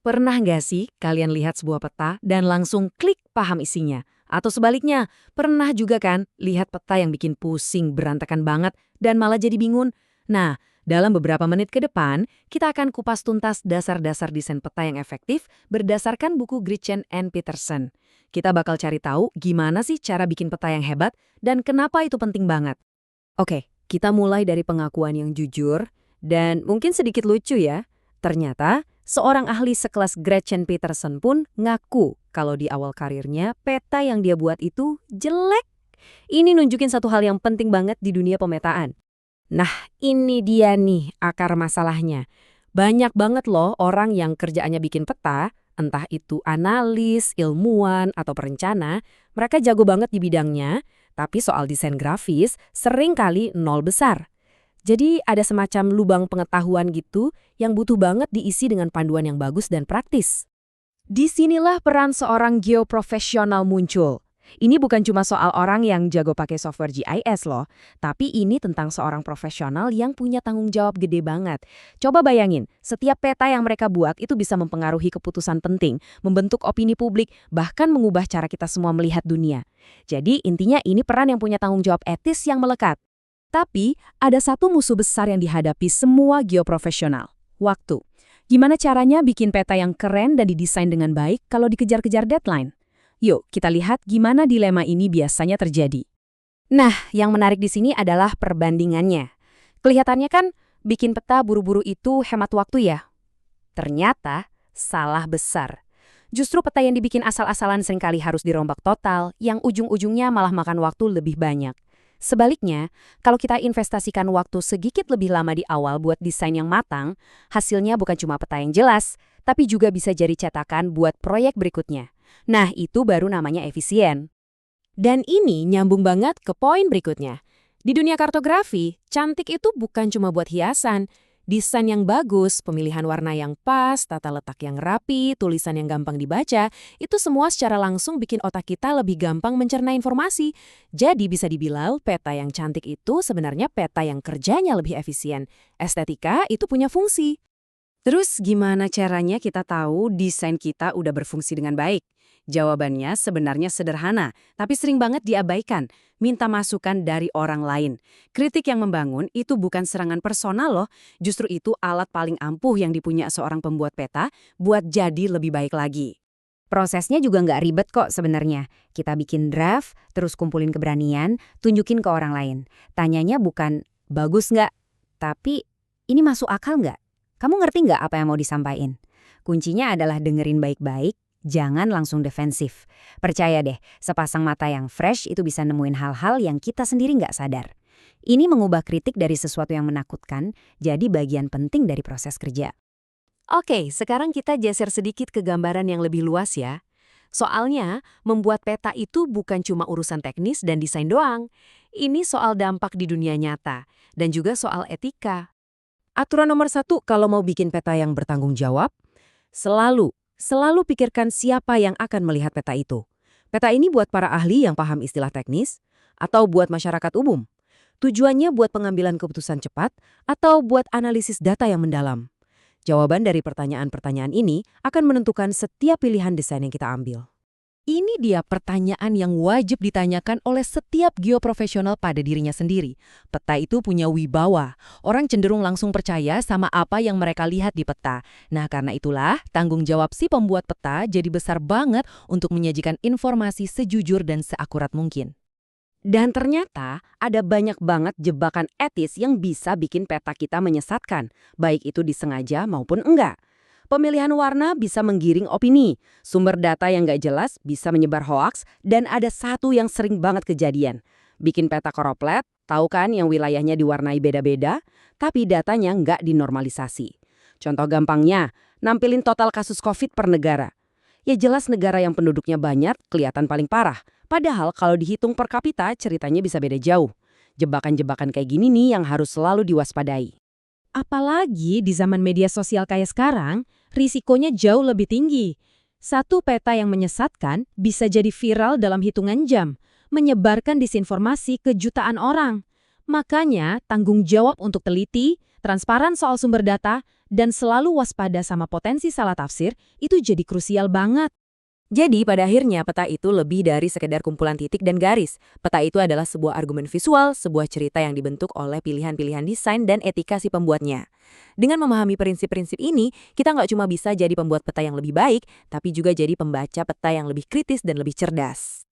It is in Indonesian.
Pernah nggak sih kalian lihat sebuah peta dan langsung klik paham isinya? Atau sebaliknya, pernah juga kan lihat peta yang bikin pusing, berantakan banget, dan malah jadi bingung? Nah, dalam beberapa menit ke depan, kita akan kupas tuntas dasar-dasar desain peta yang efektif berdasarkan buku Gretchen and Peterson. Kita bakal cari tahu gimana sih cara bikin peta yang hebat dan kenapa itu penting banget. Oke, kita mulai dari pengakuan yang jujur dan mungkin sedikit lucu ya. Ternyata, seorang ahli sekelas Gretchen Peterson pun ngaku kalau di awal karirnya peta yang dia buat itu jelek. Ini nunjukin satu hal yang penting banget di dunia pemetaan. Nah, ini dia nih akar masalahnya. Banyak banget loh orang yang kerjaannya bikin peta, entah itu analis, ilmuwan, atau perencana, mereka jago banget di bidangnya, tapi soal desain grafis sering kali nol besar. Jadi ada semacam lubang pengetahuan gitu yang butuh banget diisi dengan panduan yang bagus dan praktis. Disinilah peran seorang geoprofesional muncul. Ini bukan cuma soal orang yang jago pakai software GIS loh, tapi ini tentang seorang profesional yang punya tanggung jawab gede banget. Coba bayangin, setiap peta yang mereka buat itu bisa mempengaruhi keputusan penting, membentuk opini publik, bahkan mengubah cara kita semua melihat dunia. Jadi intinya ini peran yang punya tanggung jawab etis yang melekat. Tapi, ada satu musuh besar yang dihadapi semua geoprofesional, waktu. Gimana caranya bikin peta yang keren dan didesain dengan baik kalau dikejar-kejar deadline? Yuk, kita lihat gimana dilema ini biasanya terjadi. Nah, yang menarik di sini adalah perbandingannya. Kelihatannya kan, bikin peta buru-buru itu hemat waktu ya? Ternyata, salah besar. Justru peta yang dibikin asal-asalan seringkali harus dirombak total, yang ujung-ujungnya malah makan waktu lebih banyak. Sebaliknya, kalau kita investasikan waktu sedikit lebih lama di awal buat desain yang matang, hasilnya bukan cuma peta yang jelas, tapi juga bisa jadi cetakan buat proyek berikutnya. Nah, itu baru namanya efisien. Dan ini nyambung banget ke poin berikutnya. Di dunia kartografi, cantik itu bukan cuma buat hiasan. Desain yang bagus, pemilihan warna yang pas, tata letak yang rapi, tulisan yang gampang dibaca, itu semua secara langsung bikin otak kita lebih gampang mencerna informasi. Jadi bisa dibilang peta yang cantik itu sebenarnya peta yang kerjanya lebih efisien. Estetika itu punya fungsi. Terus gimana caranya kita tahu desain kita udah berfungsi dengan baik? Jawabannya sebenarnya sederhana, tapi sering banget diabaikan. Minta masukan dari orang lain. Kritik yang membangun itu bukan serangan personal loh, justru itu alat paling ampuh yang dipunya seorang pembuat peta buat jadi lebih baik lagi. Prosesnya juga nggak ribet kok sebenarnya. Kita bikin draft, terus kumpulin keberanian, tunjukin ke orang lain. Tanyanya bukan, bagus nggak? Tapi, ini masuk akal nggak? Kamu ngerti nggak apa yang mau disampaikan? Kuncinya adalah dengerin baik-baik, jangan langsung defensif. Percaya deh, sepasang mata yang fresh itu bisa nemuin hal-hal yang kita sendiri nggak sadar. Ini mengubah kritik dari sesuatu yang menakutkan, jadi bagian penting dari proses kerja. Oke, sekarang kita geser sedikit ke gambaran yang lebih luas ya. Soalnya, membuat peta itu bukan cuma urusan teknis dan desain doang. Ini soal dampak di dunia nyata, dan juga soal etika. Aturan nomor 1 kalau mau bikin peta yang bertanggung jawab, selalu pikirkan siapa yang akan melihat peta itu. Peta ini buat para ahli yang paham istilah teknis, atau buat masyarakat umum. Tujuannya buat pengambilan keputusan cepat, atau buat analisis data yang mendalam. Jawaban dari pertanyaan-pertanyaan ini akan menentukan setiap pilihan desain yang kita ambil. Ini dia pertanyaan yang wajib ditanyakan oleh setiap geoprofesional pada dirinya sendiri. Peta itu punya wibawa. Orang cenderung langsung percaya sama apa yang mereka lihat di peta. Nah, karena itulah tanggung jawab si pembuat peta jadi besar banget untuk menyajikan informasi sejujur dan seakurat mungkin. Dan ternyata ada banyak banget jebakan etis yang bisa bikin peta kita menyesatkan, baik itu disengaja maupun enggak. Pemilihan warna bisa menggiring opini, sumber data yang nggak jelas bisa menyebar hoaks, dan ada satu yang sering banget kejadian. Bikin peta koroplet, tahu kan yang wilayahnya diwarnai beda-beda, tapi datanya nggak dinormalisasi. Contoh gampangnya, nampilin total kasus COVID per negara. Ya jelas negara yang penduduknya banyak kelihatan paling parah, padahal kalau dihitung per kapita ceritanya bisa beda jauh. Jebakan-jebakan kayak gini nih yang harus selalu diwaspadai. Apalagi di zaman media sosial kayak sekarang, risikonya jauh lebih tinggi. Satu peta yang menyesatkan bisa jadi viral dalam hitungan jam, menyebarkan disinformasi ke jutaan orang. Makanya, tanggung jawab untuk teliti, Transparan soal sumber data dan selalu waspada sama potensi salah tafsir itu jadi krusial banget. Jadi pada akhirnya peta itu lebih dari sekedar kumpulan titik dan garis. Peta itu adalah sebuah argumen visual, sebuah cerita yang dibentuk oleh pilihan-pilihan desain dan etika si pembuatnya. Dengan memahami prinsip-prinsip ini, kita nggak cuma bisa jadi pembuat peta yang lebih baik, tapi juga jadi pembaca peta yang lebih kritis dan lebih cerdas.